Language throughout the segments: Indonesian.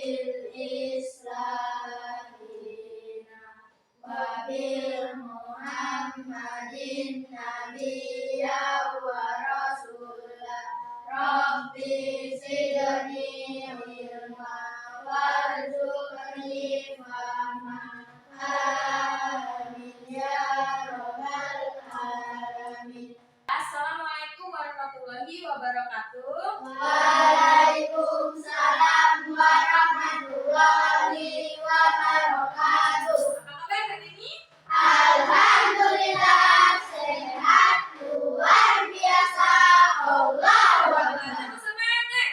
isra'ilina wa bil muhammadin nabiyya wa rasulah rabbi zidni ilma warzuqni fahma amin ya rabbal alamin. Assalamualaikum warahmatullahi wabarakatuh. Waalaikumsalam warahmatullahi wabarakatuh. Apa kabar hari ini? Alhamdulillah sehat luar biasa. Allahu Akbar. Semangat.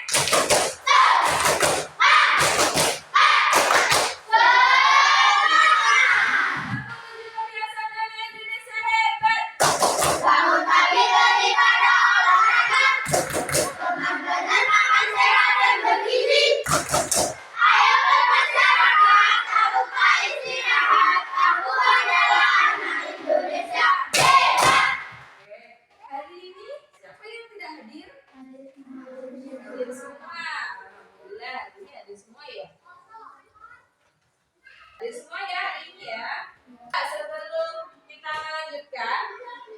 Bangun pagi daripada olahraga, makan badan makan sehat dan bergizi. Ayo bermasyarakat, tak lupa istirahat. Aku adalah anak Indonesia hebat. Hari ini siapa yang tidak hadir? Hadir semua. Alhamdulillah, hari ini hadir semua ya. Hadir semua ya hari ini ya. Sebelum kita lanjutkan,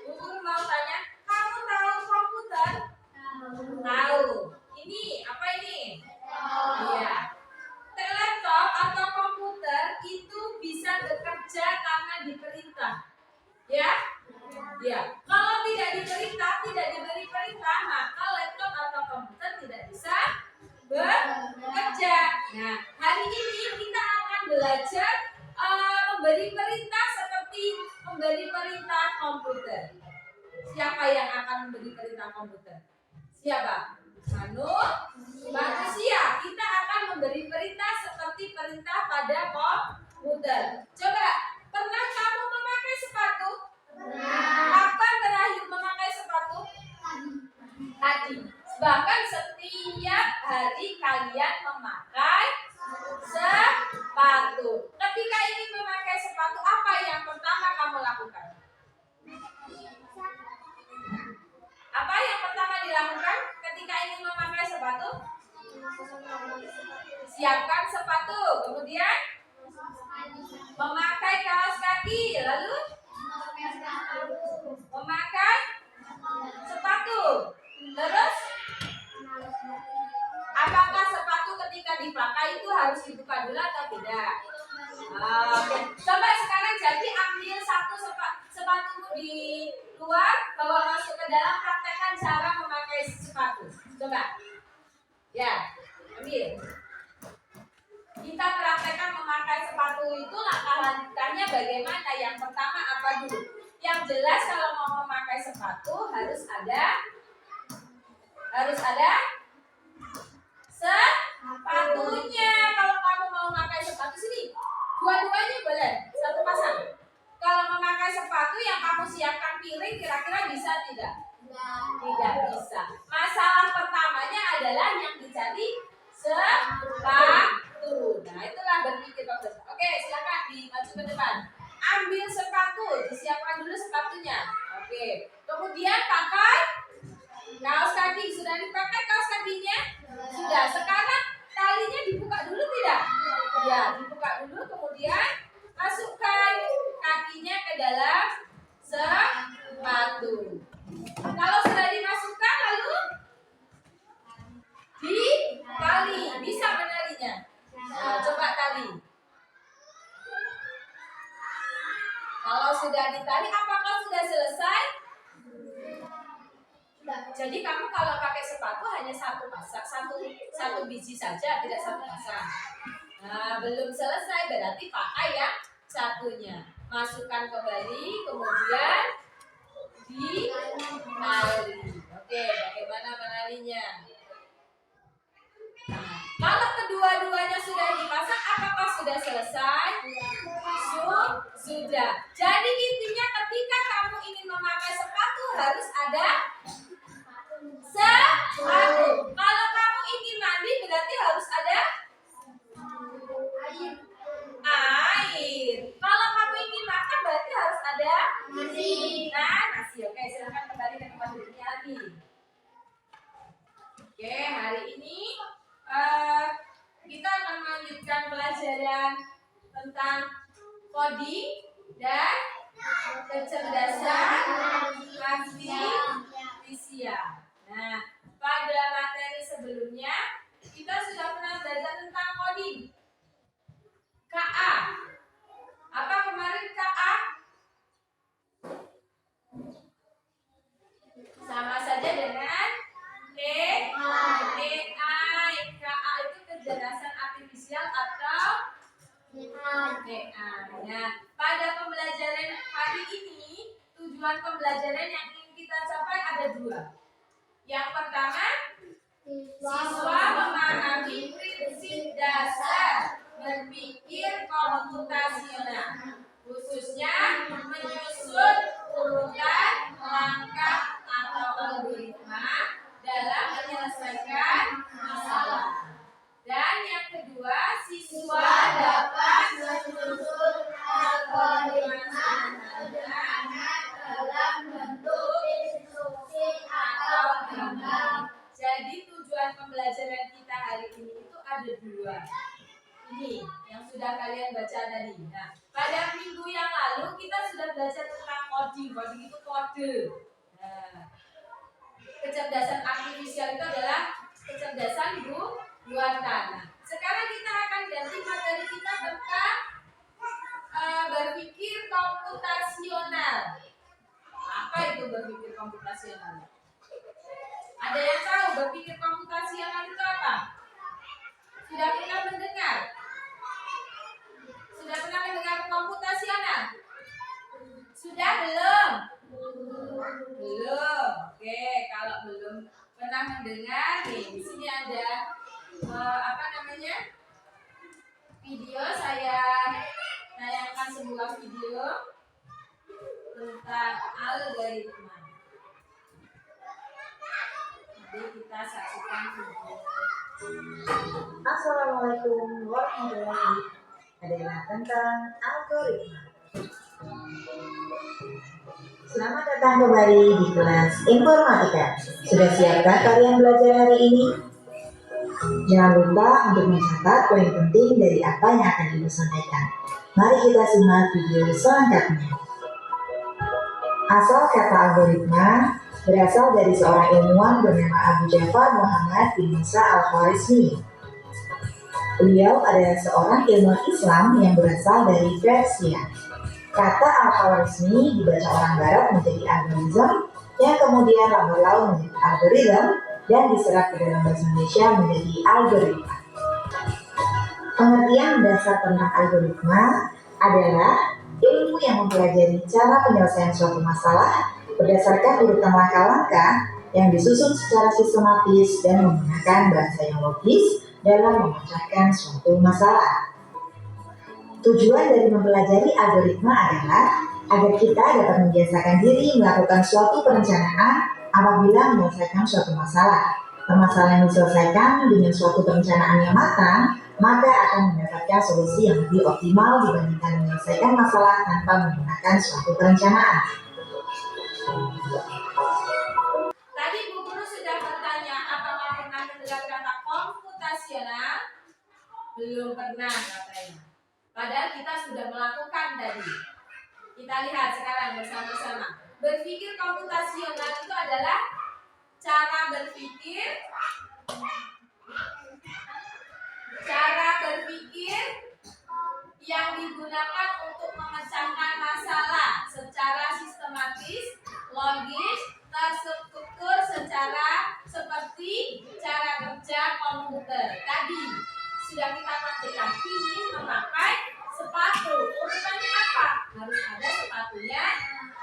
Bu Guru mau tanya, kamu tahu komputer? Tahu. Ini apa ini? Iya. Laptop atau komputer itu bisa bekerja karena diperintah. Ya? Ya. Kalau tidak diperintah, tidak diberi perintah, maka laptop atau komputer tidak bisa bekerja. Nah, hari ini kita akan belajar memberi perintah seperti memberi perintah komputer. Siapa yang akan memberi perintah komputer? Siapa? Manusia. Kita akan memberi perintah seperti perintah pada komputer. Coba, pernah kamu memakai sepatu? Kapan terakhir memakai sepatu? Tadi. Bahkan setiap hari kalian memakai sepatu. Ketika ingin memakai sepatu, apa yang pertama kamu lakukan? Apa yang pertama dilakukan ketika ingin memakai sepatu? Siapkan sepatu, kemudian memakai kaos kaki, lalu memakai sepatu. Terus apakah sepatu ketika dipakai itu harus dibuka dulu atau tidak? Oke. Coba sekarang jadi ambil satu sepatumu di luar, bawa masuk ke dalam, praktekkan cara memakai sepatu. Coba. Ya, ambil. Kita praktekkan memakai sepatu itu langkah lanjutannya bagaimana? Yang pertama apa dulu? Yang jelas kalau mau memakai sepatu harus ada sepatunya. Kalau kamu mau memakai sepatu sini, dua-duanya boleh, satu pasang. Kalau memakai sepatu yang kamu siapkan piring, kira-kira bisa tidak? Tidak bisa. Masalah pertamanya adalah yang dicari sepatu. Nah, itulah berpikir bagus. Oke, silakan dimaju ke depan. Ambil sepatu, disiapkan dulu sepatunya. Oke. Kemudian pakai kaos kaki. Sudah dipakai kaos kakinya? Sudah. Sekarang talinya dibuka dulu tidak? Ya, dibuka dulu. Kemudian masukkan kakinya ke dalam sepatu. Kalau sudah dimasukkan, lalu ditali. Bisa menalinya? Nah, coba tali. Kalau sudah ditali, apakah sudah selesai? Jadi kamu kalau pakai sepatu hanya satu pasang, satu biji saja, tidak satu pasang. Nah, belum selesai, berarti pakai yang satunya. Masukkan kembali, kemudian ditali. Oke, bagaimana menalinya? Nah, kalau kedua-duanya sudah dipasang, apakah sudah selesai? Sudah. Jadi intinya ketika kamu ingin memakai sepatu harus ada sepatu. Kalau kamu ingin mandi berarti harus ada air. Kalau kamu ingin makan berarti harus ada nasi. Nah, nasi. Oke, silakan kembali ke tempat duduknya lagi. Oke, hari ini kita akan melanjutkan pelajaran tentang coding dan kecerdasan artifisial. Nah, pada materi sebelumnya kita sudah pernah belajar tentang coding. KA. Apa kemarin KA? Sama saja dengan AI. KA itu kecerdasan artifisial atau AI. Nah, pada pembelajaran hari ini, tujuan pembelajaran yang ingin kita capai ada dua. Yang pertama, siswa memahami prinsip dasar berpikir komputasional, khususnya menyusun urutan langkah atau algoritma dalam menyelesaikan masalah. Dan yang kedua, siswa dapat menyusun algoritma dalam bentuk instruksi atau gambar. Jadi tujuan pembelajaran kita hari ini itu ada dua. Ini yang sudah kalian baca tadi. Nah, pada minggu yang lalu kita sudah belajar tentang coding. Coding itu kode. Nah, kecerdasan artifisial itu adalah kecerdasan buatan. Nah, sekarang kita akan ganti materi kita tentang berpikir komputasional. Apa itu berpikir komputasional? Ada yang tahu berpikir komputasional itu apa? Sudah pernah mendengar? Sudah pernah mendengar komputasional? Sudah belum? Belum. Oke, kalau belum pernah mendengar nih, di sini ada video. Saya tayangkan sebuah video tentang algoritma. Jadi kita saksikan video. Assalamualaikum warahmatullahi wabarakatuh. Adalah tentang algoritma. Selamat datang kembali di kelas informatika. Sudah siapkah kalian belajar hari ini? Jangan lupa untuk mencatat poin penting dari apa yang akan Ibu sampaikan. Mari kita simak video selengkapnya. Asal kata algoritma berasal dari seorang ilmuwan bernama Abu Ja'far Muhammad bin Musa al-Khwarizmi. Beliau adalah seorang ilmuwan Islam yang berasal dari Persia. Kata al-Khwarizmi dibaca orang Barat menjadi algoritma, yang kemudian lambat laun menjadi algoritma dan diserap ke dalam bahasa Indonesia menjadi algoritma. Pengertian dasar tentang algoritma adalah ilmu yang mempelajari cara penyelesaian suatu masalah berdasarkan urutan langkah-langkah yang disusun secara sistematis dan menggunakan bahasa yang logis dalam memecahkan suatu masalah. Tujuan dari mempelajari algoritma adalah agar kita dapat membiasakan diri melakukan suatu perencanaan apabila menyelesaikan suatu masalah. Permasalahan yang diselesaikan dengan suatu perencanaan yang matang, maka akan mendapatkan solusi yang lebih optimal dibandingkan menyelesaikan masalah tanpa menggunakan suatu perencanaan. Tadi Bu Guru sudah bertanya apakah pernah mendengar kata komputasional? Belum pernah katanya. Padahal kita sudah melakukan tadi. Kita lihat sekarang bersama-sama. Berpikir komputasional itu adalah cara berpikir yang digunakan untuk memecahkan masalah secara sistematis, logis, terstruktur seperti cara kerja komputer. Tadi sudah kita praktikkan. Ini memakai sepatu. Urutannya apa? Harus ada sepatunya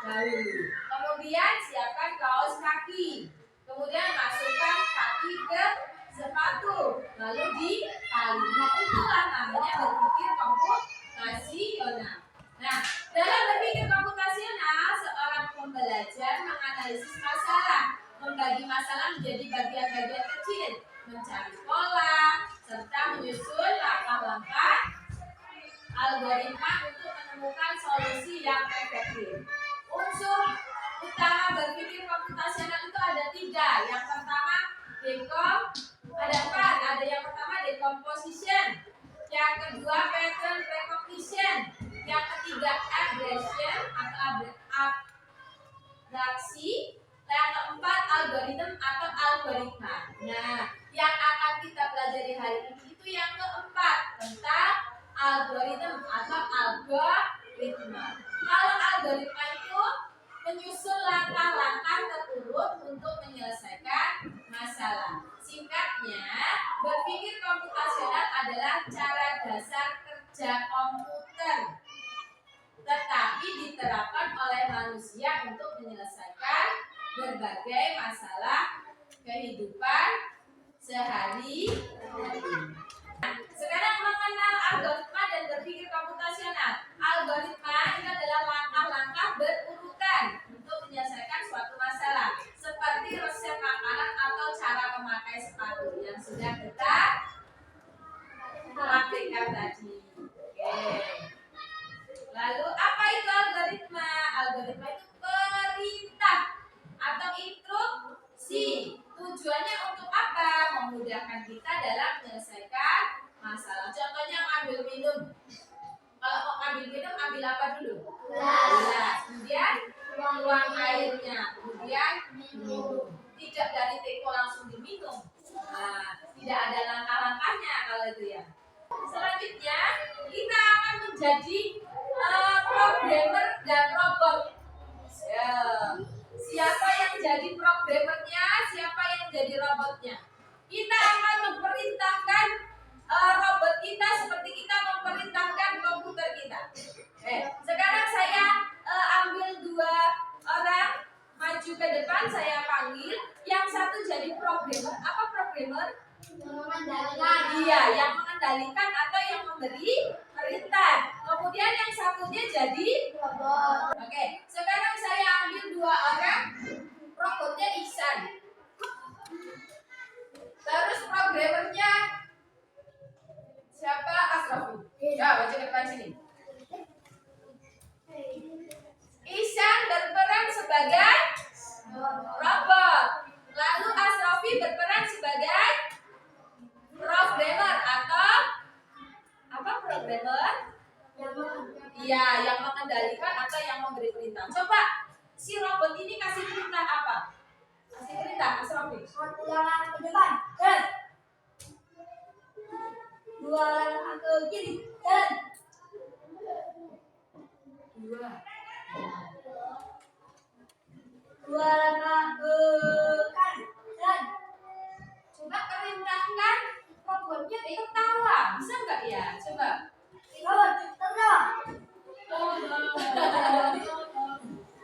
dahulu. Kemudian siapkan kaos kaki. Kemudian masukkan kaki ke sepatu. Lalu ditali. Nah, itulah namanya berpikir komputasional. Nah, dalam berpikir komputasional, seorang pembelajar menganalisis masalah, membagi masalah menjadi bagian-bagian kecil, mencari pola, serta menyusun langkah-langkah algoritma untuk menemukan solusi yang efektif. Unsur utama berpikir komputasional itu ada 3. Yang pertama, yang pertama decomposition. Yang kedua pattern recognition. Yang ketiga aggression atau abstraksi. Yang keempat algoritma atau algoritma. Nah, yang akan kita pelajari hari ini itu yang keempat tentang algoritma atau algoritma. Kalau algoritma itu menyusun langkah-langkah terurut untuk menyelesaikan masalah. Singkatnya, berpikir komputasional adalah cara dasar kerja komputer, tetapi diterapkan oleh manusia untuk menyelesaikan berbagai masalah kehidupan sehari-hari. Sekarang mengenal algoritma dan berpikir komputasional. Algoritma itu adalah langkah-langkah berurutan untuk menyelesaikan suatu masalah, seperti resep makanan atau cara memakai sepatu yang sudah kita praktikkan tadi. Oke. Lalu apa itu algoritma? Algoritma itu perintah atau instruksi. Tujuannya untuk apa? Memudahkan kita dalam menyelesaikan masalah. Contohnya ambil minum. Kalau mau ambil minum, ambil apa dulu? Gelas. Kemudian tuang airnya. Kemudian minum. Tidak dari teko langsung diminum. Nah, tidak ada langkah-langkahnya kalau itu ya. Selanjutnya kita akan menjadi programmer dan robot. Ya. Siapa yang jadi programmernya, siapa yang jadi robotnya. Kita akan memerintahkan robot kita seperti kita memerintahkan komputer kita. Sekarang saya ambil dua orang maju ke depan, saya panggil. Yang satu jadi programmer. Apa programmer? Mengendalikan. Iya, yang mengendalikan atau yang memberi perintah. Kemudian yang satunya jadi robot. Oke, sekarang saya ambil dua orang. Robotnya Ihsan. Terus programmernya siapa? Asrafi. Ya, maju ke depan sini. Ihsan berperan sebagai robot. Lalu Asrafi berperan sebagai programmer atau apa programmer? Iya, yang mengendalikan atau yang memberi perintah. Coba si robot ini kasih perintah apa? Kasih perintah, Asrafi. Langkah ke depan, jalan. Dua langkah ke kiri, jalan. Dua langkah ke kanan, jalan. Coba perintahkan robotnya tertawa. Bisa nggak ya? Coba. Robot tertawa.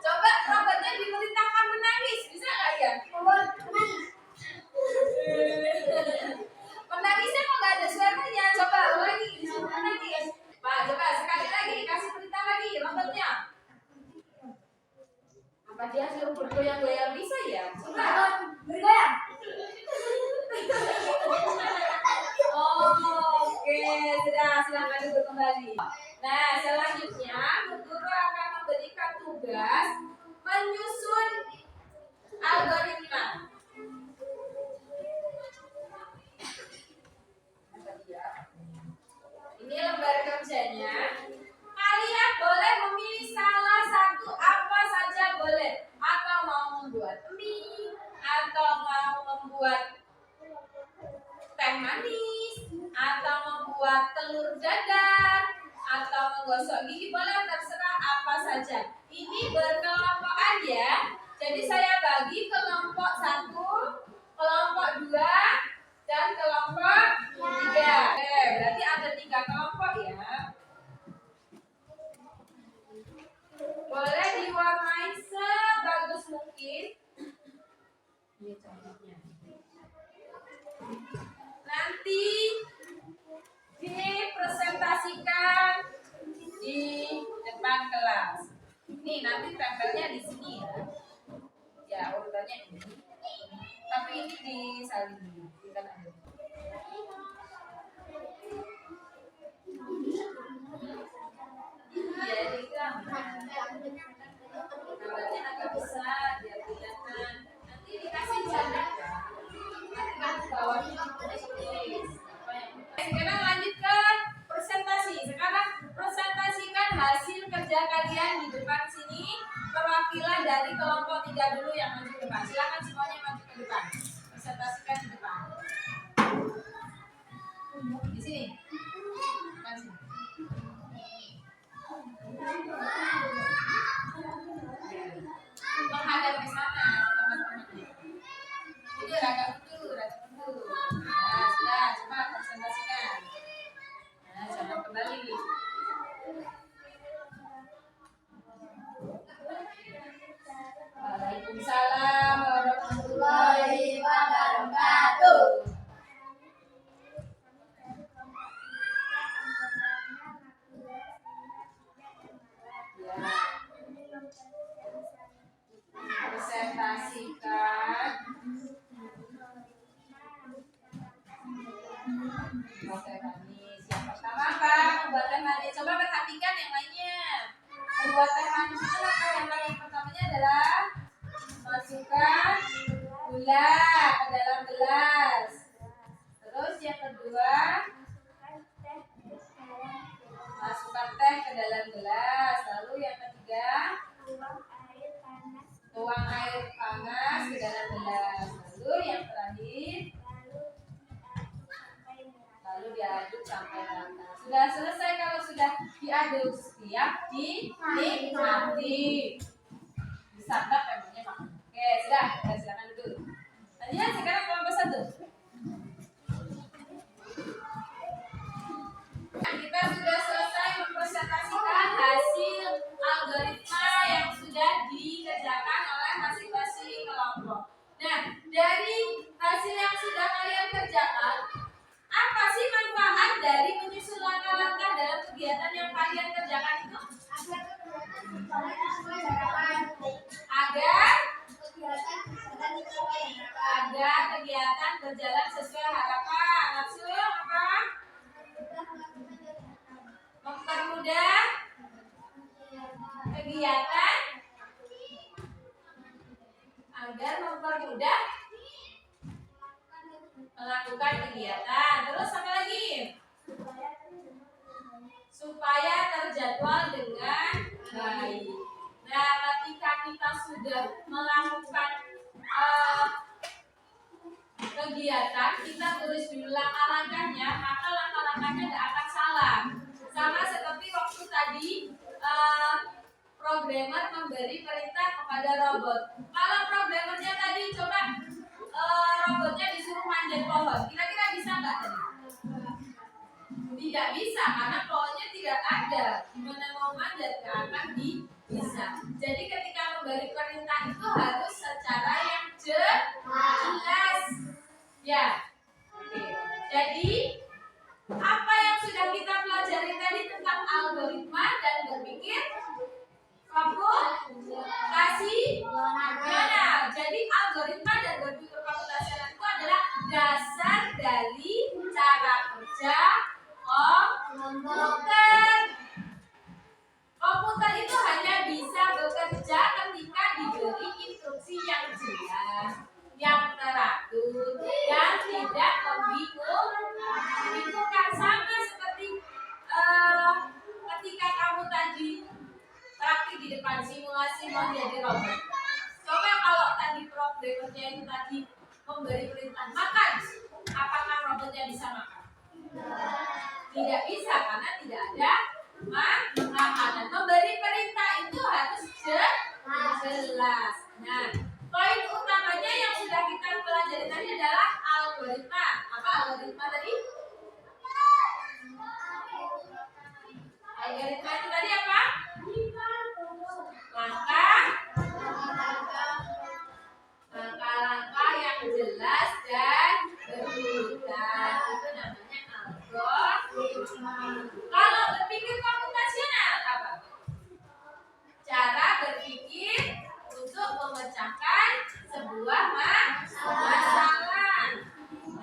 Coba robotnya diperintahkan menangis. Bisa nggak ya? Robot menangis. Menangisnya kok nggak ada suaranya? Coba lagi disuruh menangis. Pak, coba sekali lagi kasih perintah lagi robotnya. Apa dia suruh bergoyang-goyang bisa ya? Coba. Robot bergoyang. Oke, sudah silakan duduk kembali. Nah, selanjutnya guru akan memberikan tugas menyusun algoritma. Ini lembar kerjanya. Kalian boleh memilih salah satu apa saja boleh. Atau mau membuat mie, atau mau membuat teh manis, atau membuat telur dadar, atau menggosok gigi, boleh terserah apa saja. Ini berkelompokan ya. Jadi saya bagi kelompok 1, kelompok 2, dan kelompok 3. Oke, berarti ada 3 kelompok ya. Boleh diwarnai sebagus mungkin. Ini contohnya. Nanti dipresentasikan di depan kelas. Nih nanti tempelnya di sini ya. Ya urutannya ini. Tapi ini disalin dulu. Kita ambil. Iya, di gambarnya agak besar biar kelihatan. Nanti dikasih jalan. Nanti kan bawahnya ditulis. Sekarang lanjut ke dari kelompok 3 dulu yang maju ke depan. Silakan semuanya maju ke depan. Presentasikan di depan. Di sini. Depan sini. Menghadap ke sana, teman-teman. Mundur, agak mundur, agak mundur. Nah, sudah, coba presentasikan. Nah, jangan kembali. Waalaikumsalam warahmatullahi wabarakatuh. Ya. Presentasikan. Oke, manis. Yang pertama apa? Membuat teh manis. Coba perhatikan yang lainnya. Membuat teh manis itu langkah yang pertamanya adalah masukkan gula ke dalam gelas. Terus yang kedua, masukkan teh ke dalam gelas. Lalu yang ketiga, tuang air panas ke dalam gelas. Lalu yang terakhir, lalu diaduk sampai rata. Sudah selesai. Kalau sudah diaduk, siap dinikmati. Disantap emangnya makan. Oke, sudah. Silakan duduk. Lanjut sekarang kelompok 1. Kita sudah selesai mempresentasikan hasil algoritma yang sudah dikerjakan oleh masing-masing kelompok. Nah, dari hasil yang sudah kalian kerjakan, apa sih manfaat dari menyusun langkah-langkah dalam kegiatan yang kalian kerjakan itu? Agar kegiatan berjalan sesuai harapan. Maksud apa? Mempermudah kegiatan, agar mempermudah melakukan kegiatan. Terus apa lagi? Supaya terjadwal dengan baik. Nah, ketika kita sudah melakukan kegiatan, kita tulis dulu langkah-langkahnya, maka langkah-langkahnya tidak akan salah. Sama seperti waktu tadi programmer memberi perintah kepada robot. Kalau programmernya tadi coba robotnya disuruh manjat pohon, kira-kira bisa nggak tadi? Tidak bisa, karena pohonnya tidak ada. Gimana mau manjat? Nggak akan bisa. Jadi ketika memberi perintah itu harus secara yang jelas. Ya. Oke. Jadi apa yang sudah kita pelajari tadi tentang algoritma dan berpikir komputasi? Mana? Jadi algoritma dan berpikir komputasional itu adalah dasar dari cara kerja komputer. Komputer itu hanya bisa bekerja ketika diberi instruksi yang jelas, yang teratur, dan tidak membingungkan. Sama seperti ketika kamu tadi praktik di depan simulasi mau jadi robot. Coba kalau tadi programmernya itu tadi memberi perintah makan, apakah robotnya bisa makan? Tidak bisa, karena tidak ada makanan. Memberi perintah itu harus jelas. Nah, poin utamanya yang sudah kita pelajari tadi adalah algoritma. Apa algoritma tadi? Algoritma itu tadi apa? Langkah-langkah yang jelas dan berurutan. Itu namanya algoritma. Kalau berpikir komputasional apa? Cara berpikir untuk memecahkan sebuah masalah.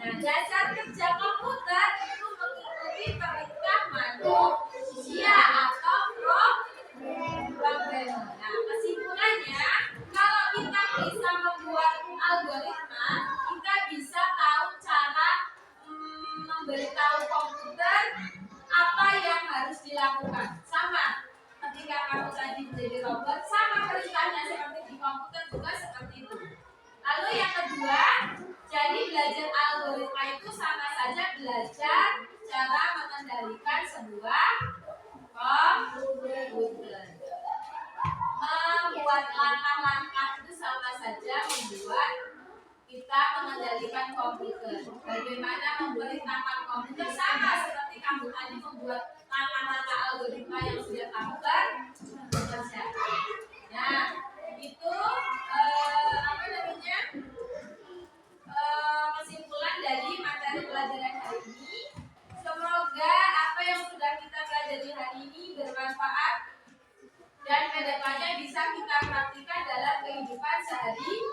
Nah, dasar kerja komputer itu mengikuti perintah manusia atau programmer. Nah, kesimpulannya, kalau kita bisa membuat algoritma, kita bisa tahu cara memberitahu komputer apa yang harus dilakukan. Sama ketika kamu tadi menjadi robot, sama perintahnya seperti di kedua, jadi belajar algoritma itu sama saja belajar cara mengendalikan sebuah komputer. Membuat langkah-langkah itu sama saja membuat kita mengendalikan komputer. Bagaimana memerintahkan komputer sama seperti kamu tadi membuat langkah-langkah algoritma yang sudah kamu kerjakan. Nah, itu apa namanya? Kesimpulan dari materi pelajaran hari ini. Semoga apa yang sudah kita pelajari hari ini bermanfaat dan kedepannya bisa kita praktikkan dalam kehidupan sehari-hari.